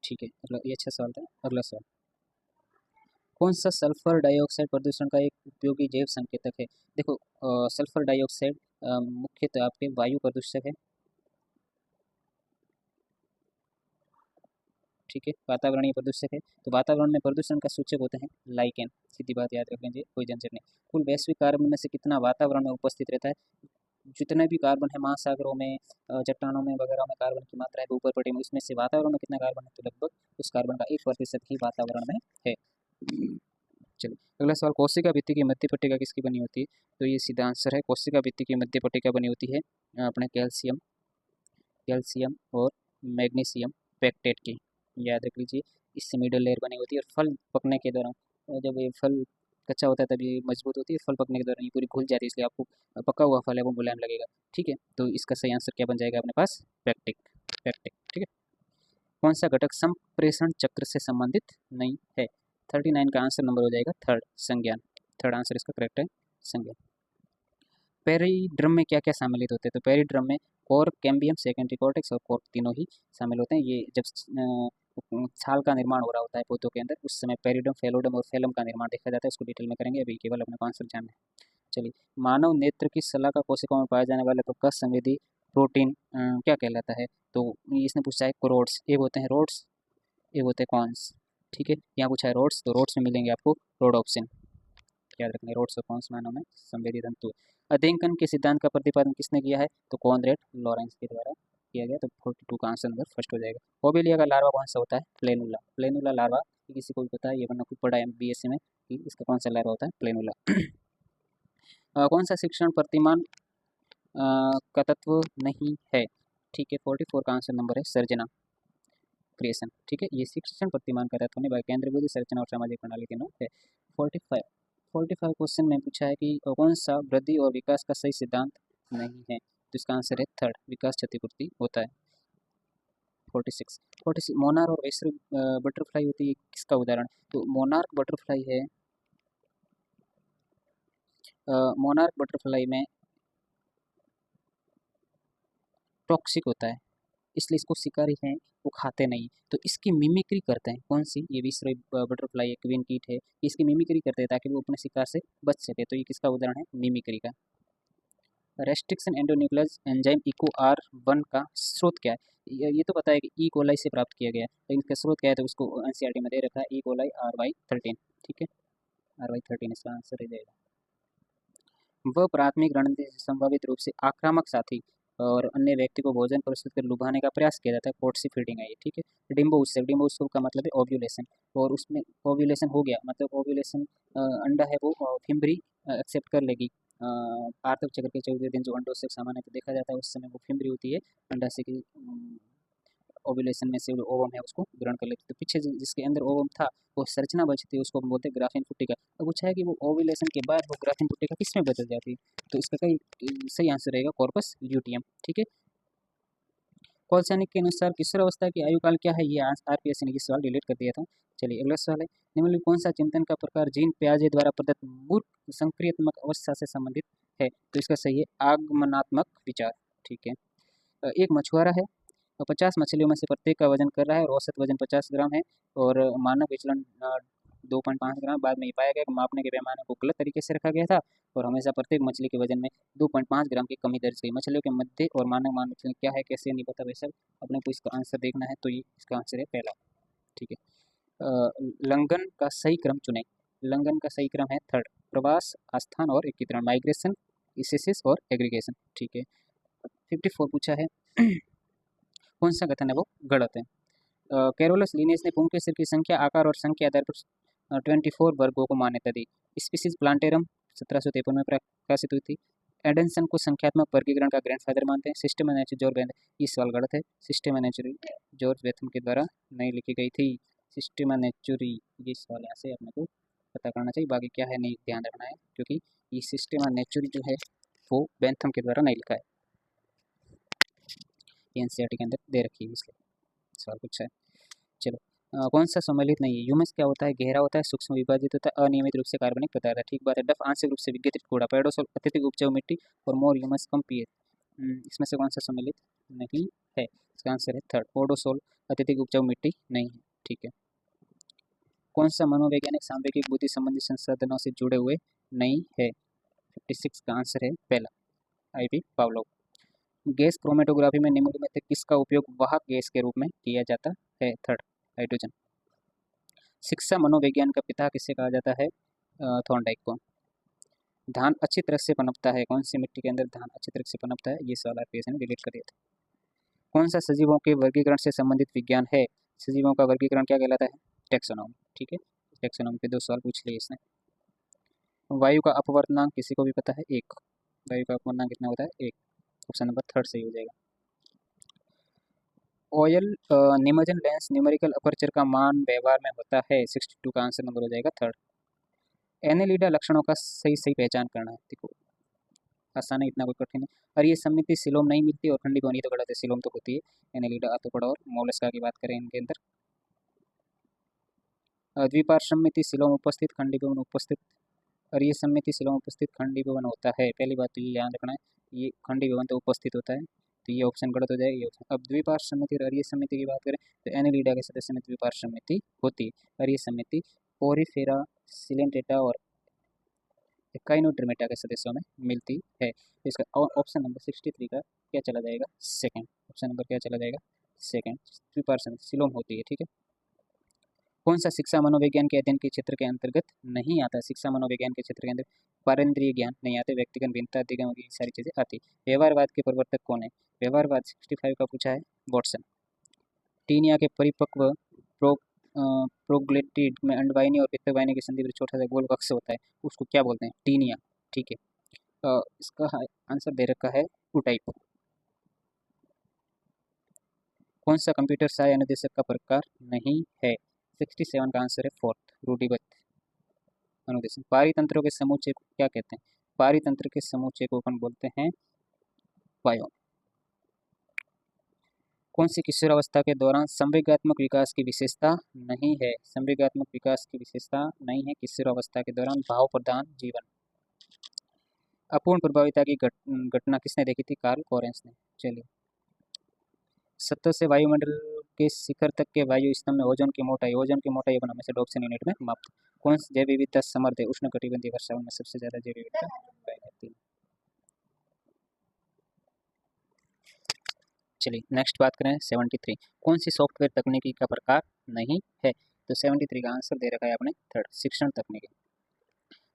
ठीक है, अगला ये अच्छा सवाल था। अगला सवाल, कौन सा सल्फर डाइऑक्साइड प्रदूषण का एक उपयोगी जैव संकेतक है? देखो, सल्फर डाइऑक्साइड मुख्यतः आपके वायु प्रदूषक है, ठीक है, वातावरणीय प्रदूषक है। तो वातावरण में प्रदूषण का सूचक होते हैं लाइकेन, सीधी बात याद रख लीजिए, कोई झंझट नहीं। कुल वैश्विक कार्बन में से कितना वातावरण में उपस्थित रहता है? जितने भी कार्बन है महासागरों में, चट्टानों में वगैरह में कार्बन की मात्रा है ऊपर पटी में, उसमें से वातावरण में कितना कार्बन है? तो लगभग उस कार्बन का 1% ही वातावरण में है। चलिए अगला सवाल, कोशिका भित्ति की मध्य पट्टिका किसकी बनी होती है? तो ये सीधा आंसर है, कोशिका भित्ति की मध्य पट्टिका बनी होती है अपने कैल्शियम कैल्शियम और मैग्नीशियम पेक्टेट की, याद रख लीजिए। इससे मिडल लेयर बनी होती है और फल पकने के दौरान, जब ये फल कच्चा होता है तब ये मजबूत होती है, फल पकने के दौरान ये पूरी घुल जाती है, इसलिए आपको पका हुआ फल है वो मुलायम लगेगा, ठीक है। तो इसका सही आंसर क्या बन जाएगा अपने पास? पेक्टिक, पेक्टिक, ठीक है। कौन सा घटक संप्रेषण चक्र से संबंधित नहीं है? 39 का आंसर नंबर हो जाएगा थर्ड, संज्ञान। थर्ड आंसर इसका करेक्ट है, संज्ञान। पेरिड्रम में क्या क्या सम्मिलित होते हैं? तो पेरिड्रम में कोर, कैम्बियम, सेकेंडरी कॉर्टेक्स और कोर तीनों ही शामिल होते हैं। ये जब छाल का निर्माण हो रहा होता है पौधों के अंदर, उस समय पेरिडम, फेलोडम और फेलम का निर्माण देखा जाता है, उसको डिटेल में करेंगे, अभी केवल अपने आंसर जानना है। चलिए, मानव नेत्र की शलाका कोशिकाओं में पाए जाने वाले प्रकाश संवेदी प्रोटीन क्या कहलाता है? तो इसने पूछा है रोड्स, एक होते हैं रोड्स, एक होते हैं कॉन्स, ठीक है। यहाँ पूछा है रोड्स, तो रोड्स में मिलेंगे आपको रोडोप्सिन, याद रखना है, रोड्स और कॉन्स मानव में संवेदी तंतु। अध्ययन के सिद्धांत का प्रतिपादन किसने किया है? तो कॉनरेड लॉरेंस के द्वारा किया गया। तो 42 का आंसर नंबर फर्स्ट हो जाएगा। ओबेलिया का लार्वा कौन सा होता है? प्लेनुला, प्लेनुला लार्वा, किसी को भी पता है ये, वरना खूब पढ़ा है बीएससी में कि इसका कौन सा लार्वा होता है? प्लेनुला। कौन सा शिक्षण प्रतिमान का तत्व नहीं है? ठीक है, 44 का आंसर नंबर है सर्जना, क्रिएशन, ठीक है। ये शिक्षण प्रतिमान का तत्व नहीं, बाकी केंद्र बुद्धि, संरचना और सामाजिक प्रणाली तीनों है। 45 क्वेश्चन में पूछा है कि कौन सा वृद्धि और विकास का सही सिद्धांत नहीं है? तो इसका आंसर है थर्ड, विकास क्षतिपूर्ति होता है। 46 मोनार्क और वैश्विक बटरफ्लाई होती है, किसका उदाहरण? तो मोनार्क बटरफ्लाई है, मोनार्क बटरफ्लाई में टॉक्सिक होता है, इसलिए इसको शिकारी हैं वो खाते नहीं, तो इसकी मिमिक्री करते हैं। कौन सी? ये विश्व बटरफ्लाई है, क्वीन कीट है, इसकी मिमिक्री करते हैं ताकि वो अपने शिकार से बच सके। तो ये किसका उदाहरण है? मिमिक्री का। Restriction endonuclease enzyme Eco R one का स्रोत क्या है? ये तो पता है कि ई कोलाई से प्राप्त किया गया है, लेकिन इसका स्रोत क्या है? तो उसको एनसीईआरटी में दे रखा है, ई कोलाई RY13, ठीक है, RY13 इसका आंसर हो जाएगा। वह प्राथमिक रणनीति से संभावित रूप से आक्रामक साथी और अन्य व्यक्ति को भोजन प्रस्तुत कर लुभाने का प्रयास किया जाता है, कोर्टसी फीडिंग है ये, ठीक है। डिम्बो उत्सव, डिम्बो उत्सव का मतलब है ओव्यूलेशन, और उसमें ओव्यूलेशन हो गया, मतलब ओव्यूलेशन अंडा है वो फिम्बरी एक्सेप्ट कर लेगी। आर्तक चक्र के 14 दिन जो अंडों से सामान्य देखा जाता है, उस समय वो फिम्बरी होती है, अंडा से की ओव्यूलेशन में से जो ओवम है उसको ग्रहण कर लेती है। तो पीछे जिसके अंदर ओवम था वो संरचना बचती है, उसको हम बोलते हैं ग्राफीन पुट्टिका। अब पूछा है कि वो ओव्यूलेशन के बाद वो ग्राफीन पुट्टिका किस में बदल जाती है? तो इसका कई सही आंसर रहेगा कॉर्पस ल्यूटियम, ठीक है। कौल सैनिक के अनुसार किशोरावस्था की आयु काल क्या है? ये आरपीएससी ने ये सवाल डिलीट कर दिया था। चलिए अगला सवाल है, निम्नलिखित कौन सा चिंतन का प्रकार जीन प्याजे द्वारा प्रदत्त मूर्ख संक्रियात्मक अवस्था से संबंधित है? तो इसका सही है आगमनात्मक विचार, ठीक है। एक मछुआरा है और 50 मछलियों में से प्रत्येक का वजन कर रहा है और औसत वजन 50 ग्राम है, और मानक विचलन 2.5 ग्राम। बाद में ये पाया गया कि मापने के पैमाने को गलत तरीके से रखा गया था और हमेशा प्रत्येक मछली के वजन में 2.5 ग्राम की कमी दर्ज की। मछलियों के मध्य और मानक मान विचलन क्या है, कैसे नहीं पता वैसे अपने को इसका आंसर देखना है, तो ये इसका आंसर है पहला, ठीक है। लंघन का सही क्रम चुनें। लंघन का सही क्रम है थर्ड, प्रवास, आस्थान और एकीकरण, माइग्रेशन, इसेसिस और एग्रीगेशन, ठीक है। 54 पूछा है कौन सा कथन है वो गलत है? कैरोलस लिनेस ने पुंकेसर की संख्या, आकार और संख्या आधार पर 24 वर्गों को मान्यता दी। स्पीसीज प्लांटेरम 1753 में प्रकाशित हुई थी। एडनसन को संख्यात्मक वर्गीकरण का ग्रैंडफादर मानते हैं। सिस्टम नेचुरल जॉर्ज बेथम, ये सवाल गलत है, सिस्टम नेचुरल जॉर्ज बेथम के द्वारा नहीं लिखी गई थी। सिस्टम नेचुरी, ये सवाल यहाँ से अपने को पता करना चाहिए, बाकी क्या है नहीं ध्यान रखना है, क्योंकि ये सिस्टम नेचुरी जो है वो बेथम के द्वारा नहीं लिखा है, एनसीईआरटी के अंदर दे रखी है, इसलिए सवाल पूछा है। चलो, कौन सा सम्मिलित नहीं है? ह्यूमस क्या होता है? गहरा होता है, सूक्ष्म विभाजित होता है, अनियमित रूप से कार्बनिक पदार्थ है, ठीक बात है। डफ आंशिक रूप से विघटित कूड़ा, पेडोसोल अत्यधिक उपजाऊ मिट्टी, और मोर ह्यूमस कम पीएच, इसमें से कौन सा सम्मिलित नहीं है। इसका आंसर है थर्ड, पोडोसोल अत्यधिक उपजाऊ मिट्टी नहीं है। ठीक है। कौन सा मनोवैज्ञानिक सांवेगिक बुद्धि संबंधी संसाधनों से जुड़े हुए नहीं है? 56 का आंसर है पहला, आईवी पावलोव। गैस क्रोमेटोग्राफी में निम्नलिखित में से किसका उपयोग वाहक गैस के रूप में किया जाता है? Third, hydrogen. शिक्षा मनोविज्ञान का पिता किसे कहा जाता है? थॉर्नडाइक को। धान अच्छी तरह से पनपता है, कौन सी मिट्टी के अंदर धान अच्छी तरह से पनपता है? ये सवाल आरपीएस ने डिलीट कर दिया था। कौन सा सजीवों के वर्गीकरण से संबंधित विज्ञान है? सजीवों का वर्गीकरण क्या कहलाता है? टैक्सोनॉमी। ठीक है, टैक्सोनॉमी पे 2 सवाल पूछ लिए इसने। वायु का अपवर्तनांक किसी को भी पता है? 1। वायु का अपवर्तनांक कितना होता है? 1। ऑप्शन नंबर थर्ड सही हो जाएगा। ऑयल निमज्जन लेंस न्यूमेरिकल अपर्चर का मान व्यवहार में होता है? 62 का आंसर नंबर हो जाएगा थर्ड। एनेलिडा लक्षणों का सही सही पहचान करना है। देखो आसान है, इतना कोई कठिन है। और ये समिति सिलोम नहीं मिलती और खंडी बनी तो गलत है, सिलोम तो होती है। एनेलिडा, आर्थ्रोपोडा और मोलस्का की बात करें इनके अंदर। द्विपार समिति सिलोम उपस्थित, खंडी भवन उपस्थित। और ये समिति सिलोम उपस्थित, खंडी भवन होता है। पहली बात तो ये याद रखना है, ये खंडी भवन तो उपस्थित होता है, तो ये ऑप्शन गलत हो जाएगा। ये ऑप्शन। अब द्विपार समिति और ये समिति की बात करें तो एनेलिडा के सदस्य में द्विपार समिति होती है। और ये समिति पोरिफेरा, सिलेंटेटा और काइनोड्रमेटा के सदस्यों में मिलती है। तो इसका ऑप्शन नंबर 63 का क्या चला जाएगा? सेकंड। ऑप्शन नंबर क्या चला जाएगा? सेकंड, द्विपार समिति सिलोम होती है। ठीक है। कौन सा शिक्षा मनोविज्ञान के अध्ययन के क्षेत्र के अंतर्गत नहीं आता? शिक्षा मनोविज्ञान के क्षेत्र के अंदर पारेंद्रिय ज्ञान नहीं आते, व्यक्तिगत भिन्नता, दिगम, ये सारी चीजें आती। व्यवहारवाद के प्रवर्तक कौन है? व्यवहारवाद 65 का पूछा है, वॉटसन। टीनिया के परिपक्व प्रो प्रोग्लेटिड में अंडवाहिनी और पित्तवाहिनी के संधि पर छोटा सा गोल कक्ष होता है, उसको क्या बोलते हैं? टीनिया। ठीक है। इसका आंसर दे रखा है उटाइप। कौन सा कंप्यूटर सहाय अनुदेशक का प्रकार नहीं है? 67 का आंसर है फोर्थ, रूढ़िबद्ध अनुदेशन। पारितंत्रों के समूचे को क्या कहते हैं? पारितंत्र के समूचे को अपन बोलते हैं वायोम। कौन सी किशोरावस्था के दौरान संवेगात्मक विकास की विशेषता नहीं है? संवेगात्मक विकास की विशेषता नहीं है किशोरावस्था के दौरान भाव प्रधान जीवन। अपूर्ण प्रभाविता की घटना किसने देखी थी? कार्ल कोरेंस ने। चलिए, सतह से वायुमंडल के शिखर तक के वायु स्तंभ में ओजोन की मोटाई अपन हमेशा डॉप्सन यूनिट में मापते। कौन सी जैव विविधता समर्थ है? उष्णकटिबंधीय वर्षावन में सबसे ज्यादा जैव विविधता पाई जाती है। चलिए नेक्स्ट बात करें 73। कौन सी सॉफ्टवेयर तकनीकी का प्रकार नहीं है? तो 73 का आंसर दे रखा है आपने थर्ड, शिक्षण तकनीकी।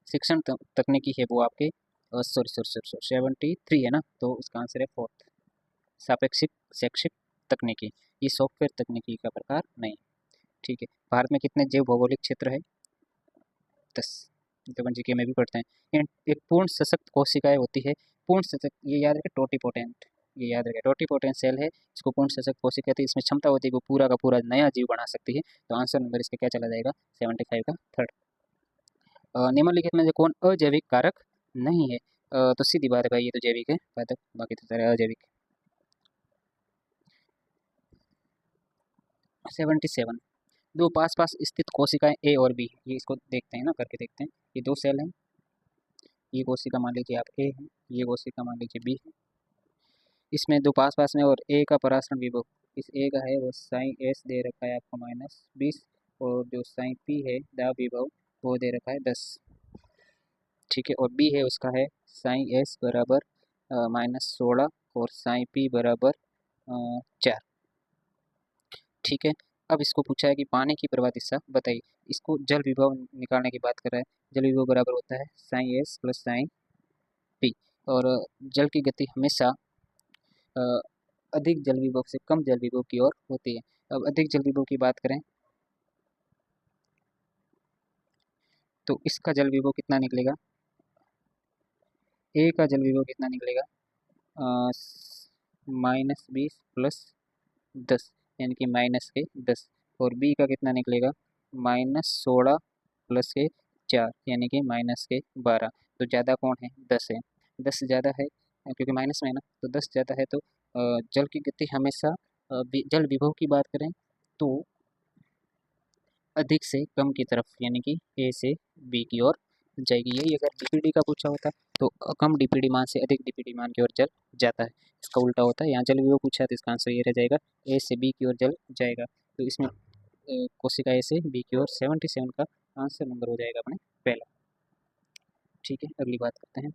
शिक्षण तकनीकी है वो आपके सॉरी 73 है ना, तो उसका आंसर है फोर्थ, सापेक्षिक शैक्षिक तकनीकी। ये सॉफ्टवेयर तकनीकी का प्रकार नहीं। ठीक है। भारत में कितने जैव भौगोलिक क्षेत्र है? 10। तो अपन जीके में भी पढ़ते हैं। एक पूर्ण सशक्त कोशिकाएं होती है, पूर्ण सशक्त, ये याद रखें, टोटीपोटेंट, ये याद रखें, टोटीपोटेंट सेल है, इसको पूर्ण सशक्त कोशिका कहते हैं। इसमें क्षमता होती है वो पूरा का पूरा नया जीव बना सकती है। तो आंसर नंबर इसका क्या चला जाएगा? 75 का थर्ड। निम्नलिखित में से कौन अजैविक कारक नहीं है? तो सीधी बात है भाई, ये तो जैविक है पादप, बाकी तो सारे अजैविक। 77। दो पास पास स्थित कोशिकाएं ए और बी, ये इसको देखते हैं ना, करके देखते हैं। ये दो सेल हैं, ये कोशिका मान लीजिए आप ए है, ये कोशिका मान लीजिए बी है। इसमें दो पास पास में और ए का परासरण विभव, इस ए का है वो साइन एस दे रखा है आपको -20, और जो साइन पी है दाब विभव वो दे रखा है 10। ठीक है। और बी है उसका है साइन एस बराबर -16 और साइन पी बराबर 4। ठीक है। अब इसको पूछा है कि पानी की प्रवाह दिशा बताइए। इसको जल विभव निकालने की बात कर रहा है। जल विभव बराबर होता है psi s plus psi p. और जल की गति हमेशा अधिक जल विभव से कम जल विभव की ओर होती है। अब अधिक जल विभव की बात करें तो इसका जल विभव कितना निकलेगा? ए का जल विभव कितना निकलेगा? -20 प्लस 10, यानी कि -10। और बी का कितना निकलेगा? -16 प्लस के 4, यानी कि -12। तो ज़्यादा कौन है? 10 है। 10 ज़्यादा है क्योंकि माइनस में है ना, तो 10 ज़्यादा है। तो जल की गति हमेशा जल विभव की बात करें तो अधिक से कम की तरफ, यानी कि ए से बी की ओर जाएगी। यही अगर बीपीडी का पूछा होता तो कम डीपीडी मान से अधिक डीपीडी मान की ओर जल जाता है। इसका उल्टा होता है, यहाँ जल विभव पूछा है तो इसका आंसर ये रह जाएगा, ए से बी की ओर जल जाएगा। तो इसमें कोशिका ए से बी की ओर 77 का आंसर नंबर हो जाएगा अपने पहला। ठीक है, अगली बात करते हैं।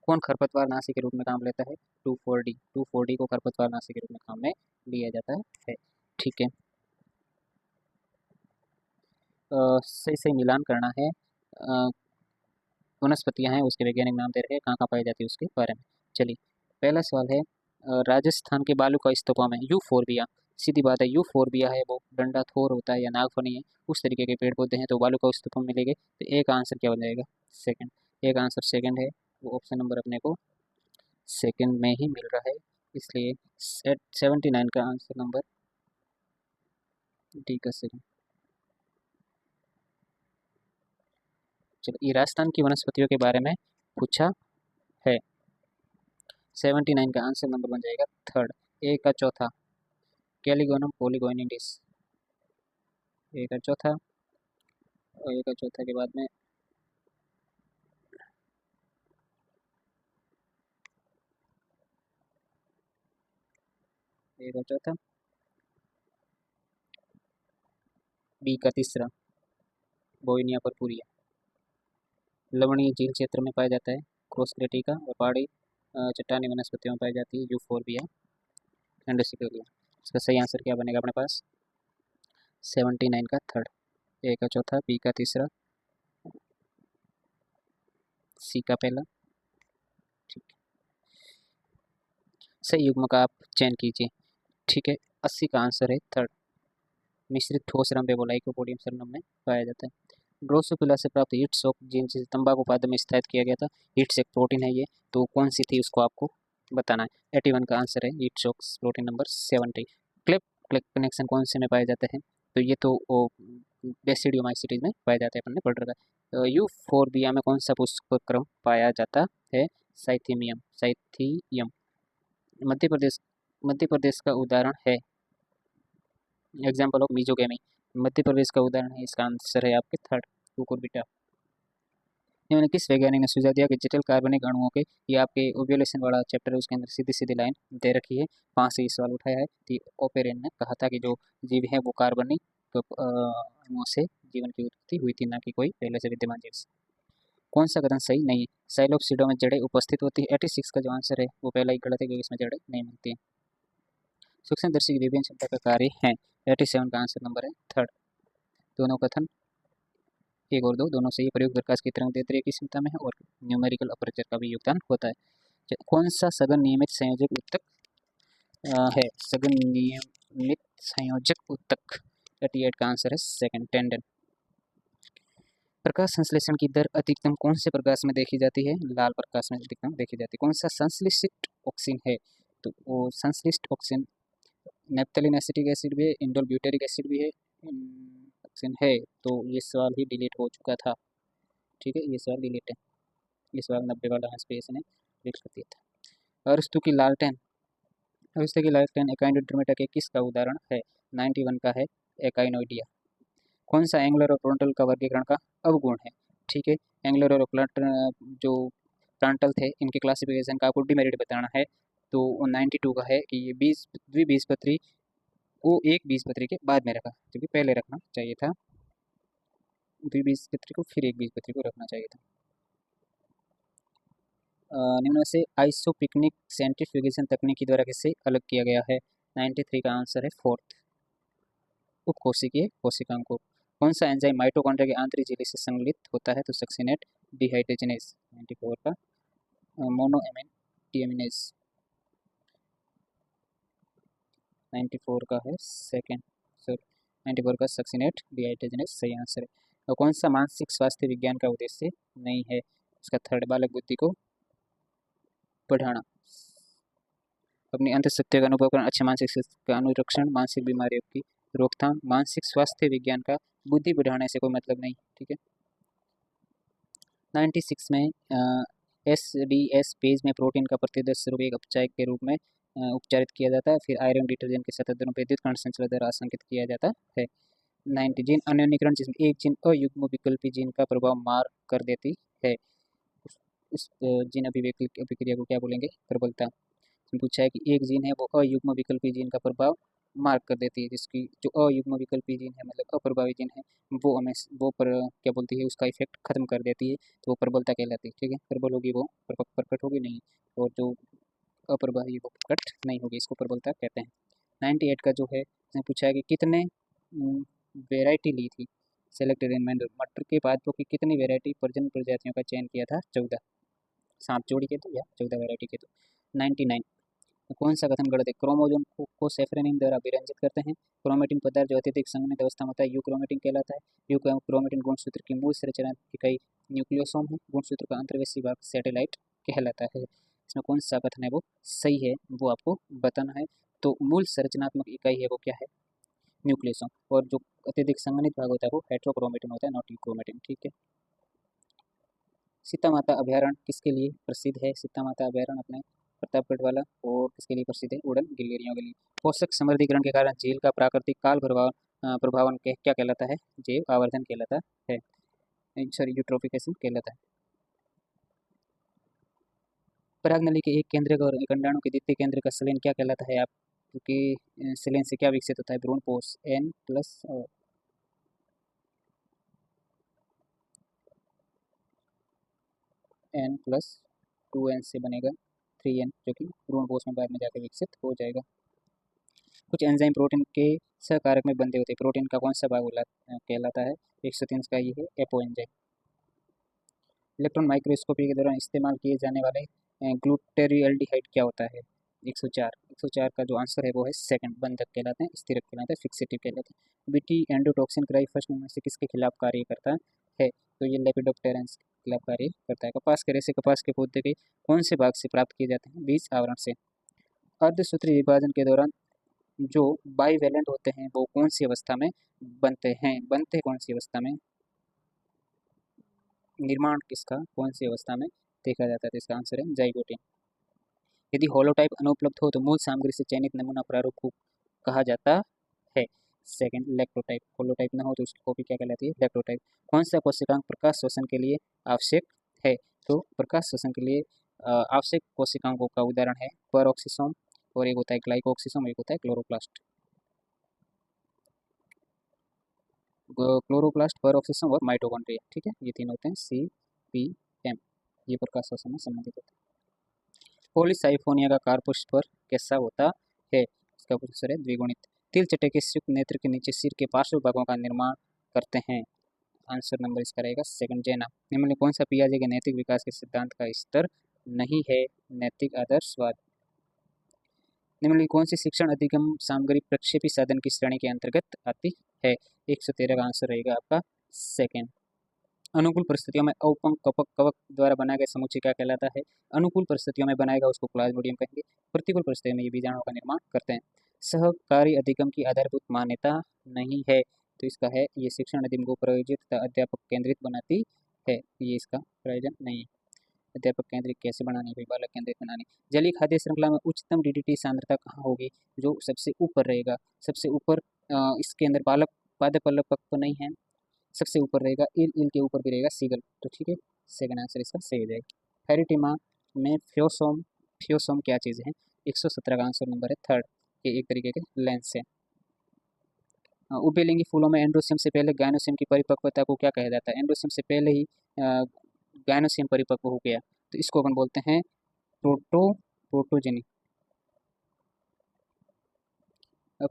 कौन खरपतवार नाशी के रूप में काम लेता है? 2,4-D। 2,4-D को खरपतवार नाशी के रूप में काम में लिया जाता है। ठीक है, सही सही मिलान करना है। वनस्पतियाँ हैं उसके वैज्ञानिक नाम दे रहे हैं, कहाँ कहाँ पाई जाती है उसके बारे में। चलिए, पहला सवाल है, राजस्थान के बालुका स्तूपों में यूफोरबिया, सीधी बात है, यूफोरबिया है वो डंडा थोर होता है या नागफनी है, उस तरीके के पेड़ पौधे हैं, तो बालुका स्तूपों में मिलेंगे। तो एक आंसर क्या बन जाएगा? सेकंड। एक आंसर सेकंड है, वो ऑप्शन नंबर अपने को सेकंड में ही मिल रहा है, इसलिए 79 का आंसर नंबर डी का सेकंड। चलो, ये राजस्थान की वनस्पतियों के बारे में पूछा है। 79 का आंसर नंबर बन जाएगा थर्ड। ए का चौथा, कैलिगोनम पॉलीगोनिडिस। ए का चौथा, और ए का चौथा के बाद में ए का चौथा, बी का तीसरा, बोइनिया परपुरिया। लवणीय झील क्षेत्र में पाया जाता है, क्रोसग्रेटिका, और पहाड़ी चट्टानी वनस्पतियों में पाई जाती है यूफोरबिया इंडिसिफेरिया। इसका सही आंसर क्या बनेगा अपने पास? 79 का थर्ड, ए का चौथा, बी का तीसरा, सी का पहला। ठीक, सही युग्म का आप चयन कीजिए। ठीक है, 80 का आंसर है थर्ड, मिश्रित ठोस रंभे लाइकोपोडियम सरनम में पाया जाता है। ड्रोसोफिला से प्राप्त हीट शॉक जीन जिसे तंबाकू उत्पादन में स्थापित किया गया था, हीट शॉक प्रोटीन है ये, तो कौन सी थी उसको आपको बताना है। 81 का आंसर है heat shock protein number 70। Clap clap connection कौन से में पाए जाते हैं? तो ये तो बेसिडियोमाइसिटीज में पाया जाता है, अपन ने पढ़ रखा है। यूफोरबिया में कौन सा पुष्पक्रम पाया जाता है? साइथियम। साइथियम मध्य प्रदेश का उदाहरण है, example of mesogamy, Madhya Pradesh का उदाहरण है। इसका आंसर है आपके थर्ड, कुकुरबिटा। इन्होंने किस वैज्ञानिक ने सुझाव दिया कि जटिल कार्बनिक अणुओं के, ये आपके ओब्यूलेशन वाला चैप्टर है उसके अंदर सीधी सीधी लाइन दे रखी है, 5 से सवाल उठाया है। कि ओपेरेन ने कहा था कि जो जीव है वो कार्बनिक अणुओं से जीवन की उत्पत्ति हुई थी, ना कि कोई पहले से विद्यमान जीव से। कौन सा कथन सही नहीं है? साइलोप्सीडों में जड़ें उपस्थित होती है। 86 का जो आंसर है वो पहला ही गलत है, क्योंकि इसमें जड़ें नहीं मिलती है। सूक्ष्मदर्शी की विभिन्न क्षमता का कार्य है। 87 का आंसर नंबर है थर्ड। दोनों कथन एक और दो दोनों से ही प्रयुक्त प्रकाश की तरंग दैर्ध्य की क्षमता में है, और न्यूमेरिकल अपर्चर का भी योगदान होता है। कौन सा सघन नियमित संयोजक उत्तक है? सघन नियमित संयोजक उत्तक। 38 का आंसर है सेकंड, टेंडन। प्रकाश संश्लेषण की दर अधिकतम कौन से प्रकाश में देखी जाती है? लाल प्रकाश में अधिकतम देखी जाती है। कौन सा संश्लिष्ट ऑक्सीन है? तो वो संश्लिष्ट ऑक्सीन नेप्थलीन एसिटिक एसिड भी है, इंडोल ब्यूटेरिक एसिड भी है, ऑक्सीन है। तो ये सवाल ही डिलीट हो चुका था। ठीक है, ये सवाल डिलीट है, ये सवाल 90 वाला स्पेस ने डिलीट कर दिया था। अरस्तु की लालटेन, अरस्तु की लालटेन एकाइनोडर्मिटा के किसका उदाहरण है? 91 का है एकाइनोइडिया। कौन सा एंगुलर और फ्रंटल का वर्गीकरण का अवगुण है? ठीक है, एंगुलर और जो फ्रंटल थे इनके क्लासिफिकेशन का आपको डिमेरिट बताना है। तो 92 का है कि ये द्विबीजपत्री को एक बीजपत्री के बाद में रखा, क्योंकि पहले रखना चाहिए था द्विबीजपत्री को, फिर एक बीजपत्री को रखना चाहिए था। निम्न से आइसोपिकनिक सेंट्रीफ्यूगेशन तकनीक द्वारा किससे अलग किया गया है? 93 का आंसर है फोर्थ, उपकोशिकीय कोशिकाओं को। कौन सा एंजाइम माइटोकॉन्ड्रिया के आंतरिक झिल्ली से संगलित होता है? तो सक्सिनेट डिहाइड्रोजनेज। 94 का मोनोएमिन डीएमिनेज। 94 का है सेकेंड, सॉरी 94 का सक्सिनेट डिहाइड्रोजनेज सही आंसर है। और कौन सा मानसिक स्वास्थ्य विज्ञान का उद्देश्य नहीं है? इसका थर्ड, बालक बुद्धि को बढ़ाना, अपनी अंतःशक्तियों का अनुभव करना, अच्छे मानसिक स्वास्थ्य का अनुरक्षण, मानसिक बीमारियों की रोकथाम। मानसिक स्वास्थ्य विज्ञान का बुद्धि बढ़ाने से कोई मतलब नहीं। ठीक है, 96 में SDS पेज में प्रोटीन का प्रतिदर्श स्वरूप एक अपचायक के रूप में उपचारित किया जाता है, फिर आयरन डिटर्जेंट के 77 विद्युत कण संचलन द्वारा आशंकित किया जाता है। 90 जीन अन्योन्यकरण, जिसमें एक जीन अयुग्म विकल्पी जीन का प्रभाव मार कर देती है। उस जीन अभिव्यक्ति अभिक्रिया को क्या बोलेंगे? प्रबलता। पूछा है कि एक जीन है वो अयुग्म विकल्पी जीन का प्रभाव मार्क कर देती है, जिसकी जो अयुग्म विकल्पी जीन है मतलब अप्रभावी जीन है वो हमें वो पर क्या बोलती है उसका इफेक्ट खत्म कर देती है, तो वो प्रबलता कहलाती है। ठीक है, प्रबल होगी वो प्रकट होगी नहीं, और जो अप्रभावी वो प्रकट नहीं होगी, इसको प्रबलता कहते हैं। 98 का जो है इसने पूछा है कि कितने वेराइटी ली थी सेलेक्टेड इन मैंडल, मटर के पादपों की कितनी वेराइटी प्रजनन प्रजातियों का चयन किया था? 14। 7 जोड़ी के तो या 14 वेराइटी के तो। 99 कौन सा कथन गलत है? क्रोमोजोम को सेफ्रेनिन द्वारा विरंजित करते हैं। क्रोमेटिन पदार्थ जो अत्यधिक संघनित अवस्था में होता है यूक्रोमेटिन कहलाता है। यूक्रोमेटिन गुणसूत्र की मूल संरचना इकाई न्यूक्लियोसोम है। गुणसूत्र का अंतर्वेशी भाग सैटेलाइट कहलाता है। इसमें कौन सा कथन है वो सही है वो आपको बताना है। तो मूल संरचनात्मक इकाई है वो क्या है? न्यूक्लियोसोम। और जो अत्यधिक संघनित भाग होता है वो हेट्रोक्रोमेटिन होता है, नॉट यूक्रोमेटिन। ठीक है। सीता माता अभ्यारण्य किसके लिए प्रसिद्ध है? सीता माता अभ्यारण्य अपने प्रतापगढ़ वाला, और किसके लिए प्रसिद्ध है? उड़न गिलहरियों के लिए। पोषक समृद्धिकरण के कारण झील का प्राकृतिक काल प्रभावन क्या कहलाता है? जैव आवर्धन कहलाता है, सॉरी यूट्रोफिकेशन कहलाता है। परागनली के एक केंद्रक और एक अंडाणु के द्वितीय केंद्र का सलेन क्या कहलाता है? आपके सलेन से क्या विकसित होता है? भ्रूणपोष N प्लस N+2N से बनेगा 3N, जो कि भ्रूणपोष में बाद में जाकर विकसित हो जाएगा। कुछ एंजाइम प्रोटीन के सहकारक में बंधे होते हैं, प्रोटीन का कौन सा भाग कहलाता है? 103 का ये है एपो एंजाइम। इलेक्ट्रॉन माइक्रोस्कोपी के दौरान इस्तेमाल किए जाने वाले ग्लूटेरियल्डिहाइड क्या होता है? 104 का जो आंसर है वो है सेकंड, बंधक कहलाते हैं, स्थिरक कहलाते हैं, फिक्सेटिव कहलाते हैं। बीटी एंडोटॉक्सिन क्राइफर्स्ट में से किसके खिलाफ कार्य करता है? तो ये लेपिडोप्टेरेंस के खिलाफ कार्य करता है। कपास के रेशे कपास के पौधे के कौन से भाग से प्राप्त किए जाते हैं? बीज आवरण से। अर्धसूत्री विभाजन के दौरान जो बाइवेलेंट होते हैं वो कौन सी अवस्था में बनते कौन सी अवस्था में? निर्माण किसका कौन सी अवस्था में देखा जाता है? तो इसका आंसर है जाइगोटिन। यदि होलोटाइप अनुपलब्ध हो तो मूल सामग्री से चयनित नमूना प्रारूप को कहा जाता है? सेकंड, इलेक्ट्रोटाइप। होलोटाइप ना हो तो उसकी कॉपी क्या कहलाती है? इलेक्ट्रोटाइप। कौन सा कोशिकांग प्रकाश शोषण के लिए आवश्यक है? तो प्रकाश शोषण के लिए आवश्यक कोशिकांगों का उदाहरण है परऑक्सीसोम, और एक होता है ग्लाइकोऑक्सीसोम, एक होता है क्लोरोप्लास्ट। क्लोरोप्लास्ट, परऑक्सीसोम और माइटोकॉन्ड्रिया। ठीक है, ये तीन होते हैं CPM, ये प्रकाश शोषण में संबंधित होते हैं। पॉलीसाइफोनिया का कार्पुष्प पर कैसा होता है? इसका आंसर है द्विगुणित। तिल चटे के युक्त नेत्र के नीचे सिर के पार्श्व भागों का निर्माण करते हैं। आंसर नंबर इसका रहेगा सेकंड, जैना। निम्न कौन सा पियाजे के नैतिक विकास के सिद्धांत का स्तर नहीं है? नैतिक आदर्शवाद। निम्नलिखित कौन सी शिक्षण अधिगम सामग्री प्रक्षेपी साधन की श्रेणी के अंतर्गत आती है? 113 का आंसर रहेगा आपका सेकंड। अनुकूल परिस्थितियों में औपंक कपक कवक द्वारा बनाया गया समुच्चय क्या कहलाता है? अनुकूल परिस्थितियों में बनाएगा उसको प्लाज्मोडियम कहेंगे। प्रतिकूल परिस्थितियों में ये बीजाणुओं का निर्माण करते हैं। सहकारी अधिगम की आधारभूत मान्यता नहीं है, तो इसका है ये शिक्षण अधिगम को प्रायोजित तथा अध्यापक केंद्रित बनाती है, ये इसका प्रयोजन नहीं है। अध्यापक केंद्रित कैसे बनानी है? बालक केंद्रित बनानी। जलीय खाद्य श्रृंखला में उच्चतम DDT सांद्रता कहाँ होगी? जो सबसे ऊपर रहेगा, सबसे ऊपर इसके अंदर बालक पादपल्लव पक्व नहीं है, सबसे ऊपर रहेगा ईल के ऊपर भी रहेगा सीगल, तो ठीक है, सेकंड आंसर इसका सही हो जाएगा। फेरिटिमा में फ्योसोम क्या चीज़ है? 117 का आंसर नंबर है थर्ड, ये एक तरीके के लेंस है। उभयलिंगी फूलों में एंड्रोसियम से पहले गायनोसियम की परिपक्वता को क्या कहा जाता है? एंड्रोसियम से पहले ही गायनोसियम परिपक्व हो गया, तो इसको अपन बोलते हैं प्रोटोजेनी।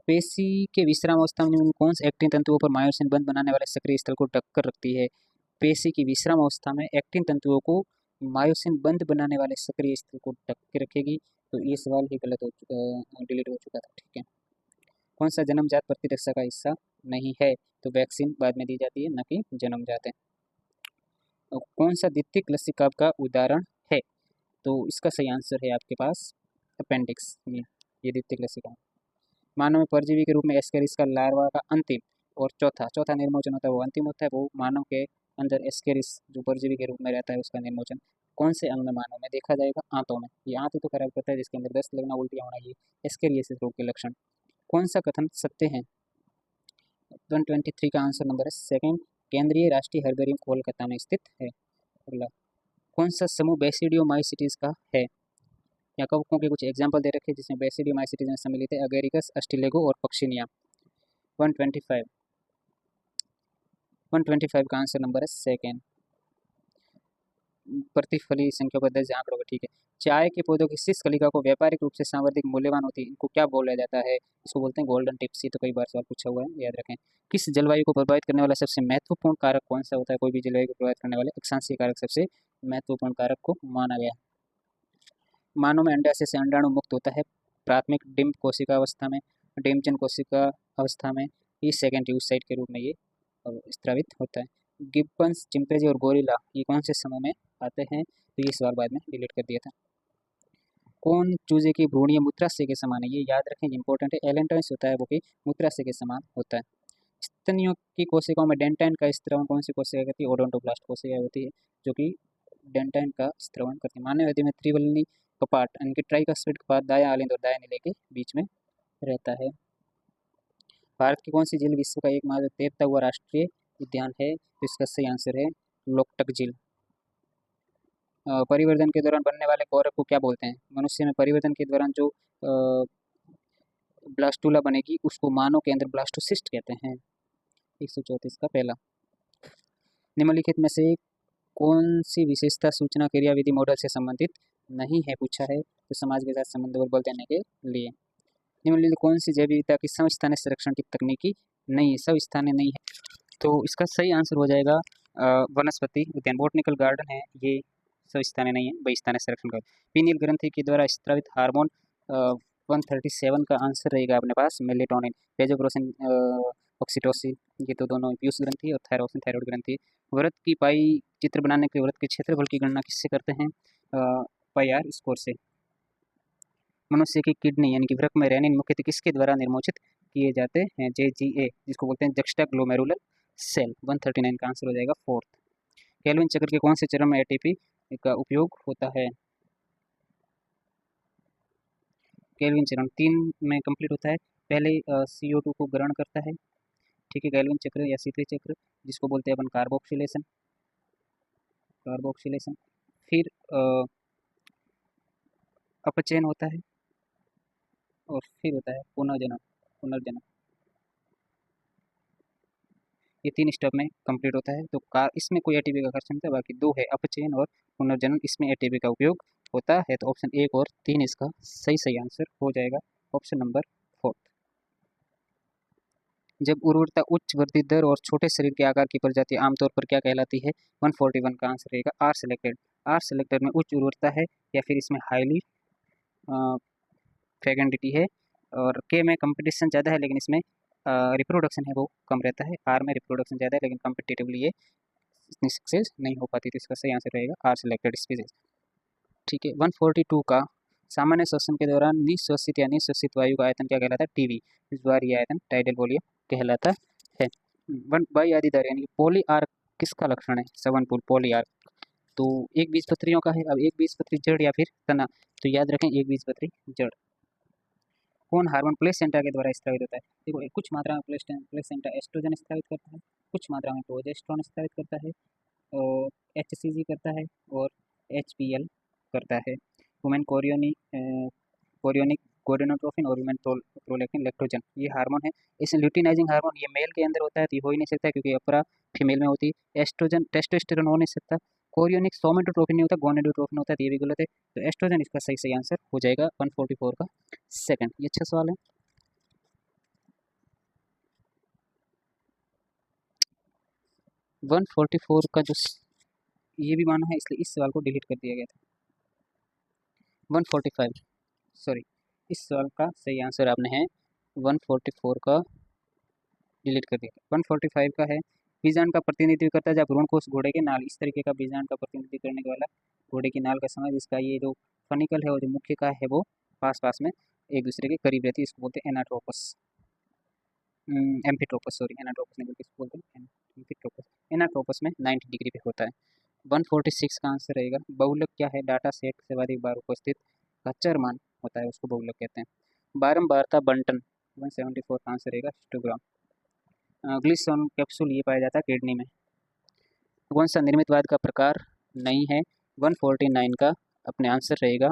पेशी के विश्राम अवस्था में कौन से एक्टिन तंतुओं पर मायोसिन बंध बनाने वाले सक्रिय स्थल को ढककर रखती है? पेशी की विश्राम अवस्था में एक्टिन तंतुओं को मायोसिन बंध बनाने वाले सक्रिय स्थल को ढक के रखेगी, तो ये सवाल ही गलत डिलीट हो चुका था। ठीक है। कौन सा जन्मजात प्रतिरक्षा का हिस्सा नहीं है? तो वैक्सीन बाद में दी जाती है, न कि जन्मजात है। कौन सा द्वितीयक लसिका का उदाहरण है? तो इसका सही आंसर है आपके पास अपेंडिक्स, ये द्वितीयक लसिका। मानव में परजीवी के रूप में एस्केरिस का लार्वा का अंतिम और चौथा निर्मोचन होता है, वो अंतिम होता है, वो मानव के अंदर एस्केरिस जो परजीवी के रूप में रहता है उसका निर्मोचन कौन से अंग में मानव में देखा जाएगा? आंतों में। ये आंत ही तो खराब करता है, जिसके अंदर दस्त लगना, उल्टियाँ होना, ये एस्केरियसिस रोग के लक्षण। कौन सा कथन सत्य है? 123 का आंसर नंबर है सेकंड, केंद्रीय राष्ट्रीय हर्बेरियम कोलकाता में स्थित है। अगला कौन सा समूह बेसिडियोमाइसीटीज का है? यहाँ कवकों के कुछ एग्जाम्पल दे रखे हैं जिसमें बेसिडियोमाइसीटीज में सम्मिलित है अगेरिकस, अस्टिलेगो और पक्षिनिया। 125 125 का आंसर नंबर है सेकेंड। प्रतिफली संख्या पर 10 आंकड़ों का, ठीक है। चाय के पौधों की शीर्ष कलिका को व्यापारिक रूप से सांवर्धिक मूल्यवान होती है, इनको क्या बोला जाता है? इसको बोलते हैं गोल्डन टिप्स। ये तो कई बार सवाल पूछा हुआ है, याद रखें। किस जलवायु को प्रभावित करने वाला सबसे महत्वपूर्ण कारक कौन सा होता है? कोई भी जलवायु को प्रभावित करने वाले अक्षांशीय कारक सबसे महत्वपूर्ण कारक को माना गया। मानव में अंडाशय से अंडाणु मुक्त होता है प्राथमिक डिम्ब कोशिका अवस्था में, डिम्बजन कोशिका अवस्था में, ये सेकेंड oocyte के रूप में ये स्त्रावित होता है। गिब्बन्स, चिंपैंजी और गोरिल्ला ये कौन से समूह में आते हैं? तो ये सवाल बाद में डिलीट कर दिया था। कौन चूजे की भ्रूणीय मूत्राशय के समान है? ये याद रखें, इंपॉर्टेंट है। एलेंटॉइंस होता है वो कि मूत्राशय के समान होता है। स्तनियों की कोशिकाओं में डेंटाइन का स्त्रवण कौन सी कोशिका करती है? ओडोंटोब्लास्ट कोशिका होती है जो कि डेंटाइन का स्त्रवण करती है। मानव हृदय में त्रिवलनी कपाट यानी कि ट्राइकस्पिड कपाट दायां आलिंद और दायां नीले के बीच में रहता है। भारत की कौन सी झील विश्व का एकमात्र तैरता हुआ राष्ट्रीय उद्यान है? तो इसका सही आंसर है लोकटक झील। परिवर्तन के दौरान बनने वाले कोरक को क्या बोलते हैं? मनुष्य में परिवर्तन के दौरान जो ब्लास्टूला बनेगी उसको मानव के अंदर ब्लास्टोसिस्ट कहते हैं। 134 का पहला। निम्नलिखित में से कौन सी विशेषता सूचना क्रियाविधि मॉडल से संबंधित नहीं है? पूछा है, तो समाज के साथ संबंध और बल देने के लिए। निम्नलिखित कौन सी जैव विविधता की समस्थानिक संरक्षण की तकनीकी नहीं है? समस्थानिक नहीं है, तो इसका सही आंसर हो जाएगा वनस्पति उद्यान, बोटनिकल गार्डन है ये समस्थानिक नहीं है, बहिस्थानिक संरक्षण का। पीनियल ग्रंथि के द्वारा स्त्रावित हार्मोन 137 का आंसर रहेगा अपने पास मेलेटोनिन, वेजोप्रोसिन, ऑक्सीटोसिन, ये तो दोनों पीयूष ग्रंथि और थायरोसिन थायरॉइड ग्रंथि। वृत्त की पाई चित्र बनाने के लिए वृत्त के क्षेत्रफल की गणना किससे करते हैं? पाई आर स्कोर से। मनुष्य की किडनी यानी कि वृक्क में रेनिन मुख्यतः किसके द्वारा निर्मोचित किए जाते हैं? JGA, जिसको बोलते हैं जक्स्टा ग्लोमेरुलर सेल। 139 का आंसर हो जाएगा फोर्थ। केल्विन चक्र के कौन से चरण में एटीपी का उपयोग होता है? केल्विन चरण 3 में कंप्लीट होता है। पहले CO2 को ग्रहण करता है, ठीक है, केल्विन चक्र या शीतली चक्र, जिसको बोलते हैं अपन कार्बोक्सिलेशन। कार्बोक्सिलेशन फिर अपचयन होता है और फिर होता है पुनर्जनन। पुनर्जनन ये 3 स्टेप में कंप्लीट होता है। तो इसमें कोई एटीपी का खर्च नहीं होता, बाकी 2 है अपचयन और पुनर्जनन, इसमें एटीपी का उपयोग होता है। तो ऑप्शन 1 और 3 इसका सही आंसर हो जाएगा, ऑप्शन नंबर 4। जब उर्वरता उच्च वृद्धि दर और छोटे शरीर के आकार की प्रजाति आमतौर पर क्या कहलाती है? 141 का आंसर रहेगा आर सिलेक्टेड। आर सिलेक्टेड में उच्च उर्वरता है या फिर इसमें हाईली फ्रेगेंडिटी है, और के में कंपटीशन ज़्यादा है लेकिन इसमें रिप्रोडक्शन है वो कम रहता है। आर में रिप्रोडक्शन ज़्यादा है लेकिन कम्पिटिटिवली ये इतनी सक्सेस नहीं हो पाती, तो इसका सही आंसर रहेगा आर सिलेक्टेड स्पीसीज, ठीक है। 142 का सामान्य श्वसन के दौरान निश्वसित या निश्वसित वायु का आयतन क्या कहलाता है? टीवी, इस बार ये आयतन टाइडल वॉल्यूम कहलाता है। 1 बाई आदिदार यानी पोली आर्क किसका लक्षण है? सवन पुल पोली आर्क, तो एक बीजपत्रियों का है। अब एक बीजपत्री जड़ या फिर तना, तो याद रखें एक बीजपत्री जड़। कौन हार्मोन प्लेसेंटा के द्वारा स्त्रावित होता है? देखो कुछ मात्रा में प्लेसेंटा एस्ट्रोजन स्त्रावित करता है, कुछ मात्रा में प्रोजेस्टेरोन स्त्रावित करता है, और HCG करता है और HPL करता है। वुमेन कोरियोनिक गोडेनोट्रोफिन और वुमेन प्रोलैक्टिन लैक्टोजन ये हार्मोन है। इसमें ल्यूटिनाइजिंग हार्मोन ये मेल के अंदर होता है, तो ये हो ही नहीं सकता क्योंकि अपरा फीमेल में होती है। एस्ट्रोजन टेस्टोस्टेरोन हो नहीं सकता। कोरियोनिक सोमेटोट्रोफिन नहीं होता, गोनेडोट्रोफिन होता है, तो ये भी गलत है। तो एस्ट्रोजन इसका सही आंसर हो जाएगा 144 का सेकंड। ये अच्छा सवाल है। 144 का जो ये भी माना है इसलिए इस सवाल को डिलीट कर दिया गया था। 145 सॉरी, इस सवाल का सही आंसर आपने है 144 का डिलीट कर दिया। 145 का है बीजांड का प्रतिनिधित्व करता है जब भ्रूणकोश घोड़े के नाल, इस तरीके का बीजांड का प्रतिनिधित्व करने वाला घोड़े की नाल का समय, जिसका ये जो फनिकल है और जो मुख्य का है वो पास में एक दूसरे के करीब रहती है, इसको बोलते हैं एनाट्रोपस, एम्फिट्रोपस, सॉरी एनाट्रोपस नहीं बल्कि इसको बोलते हैं एम्फिट्रोपस। एनाट्रोपस में 90 डिग्री पे होता है। 146 का आंसर रहेगा बहुलक क्या है? डाटा सेट से अधिक बार उपस्थित का मान होता है, उसको बहुलक कहते हैं। बारंबारता बंटन 174 का आंसर रहेगा हिस्टोग्राम। ग्लिसरॉल कैप्सूल ये पाया जाता है किडनी में। कौन सा निर्मितवाद का प्रकार नहीं है? 149 का अपने आंसर रहेगा।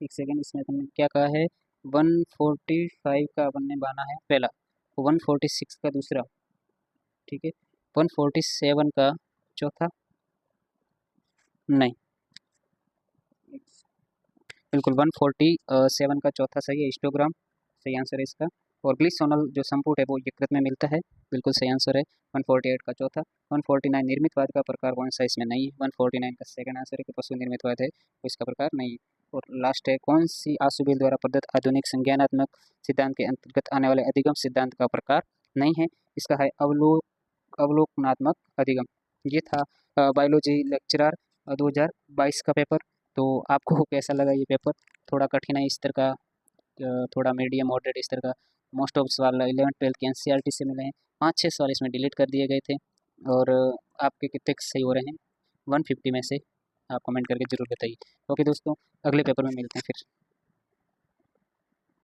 एक सेकेंड, इसमें तुमने क्या कहा है? 145 का अपन ने बाना है पहला, 146 का दूसरा, ठीक है। 147 का चौथा, नहीं, बिल्कुल 147 का चौथा सही है, हिस्टोग्राम सही आंसर है इसका। और ग्लिसोनल जो संपुट है वो यकृत में मिलता है, बिल्कुल सही आंसर है। 148 का चौथा। 149 निर्मितवाद का प्रकार कौन सा इसमें नहीं है, 149 का सेकंड आंसर है कि पशु निर्मितवाद है तो इसका प्रकार नहीं है। और लास्ट है, कौन सी आशुबेल द्वारा प्रदत्त आधुनिक संज्ञानात्मक सिद्धांत के अंतर्गत आने वाले अधिगम सिद्धांत का प्रकार नहीं है, इसका है अवलोकनात्मक अधिगम। ये था बायोलॉजी लेक्चरर 2022 का पेपर। तो आपको कैसा लगा ये पेपर? थोड़ा कठिन है इस तरह का, थोड़ा मीडियम मॉडरेट इस तरह का। मोस्ट ऑफ सवाल 11th-12th के एनसीईआरटी से मिले हैं, 5-6 सवाल इसमें डिलीट कर दिए गए थे। और आपके कितने सही हो रहे हैं 150 में से? आप कमेंट करके ज़रूर बताइए। ओके दोस्तों, अगले पेपर में मिलते हैं फिर।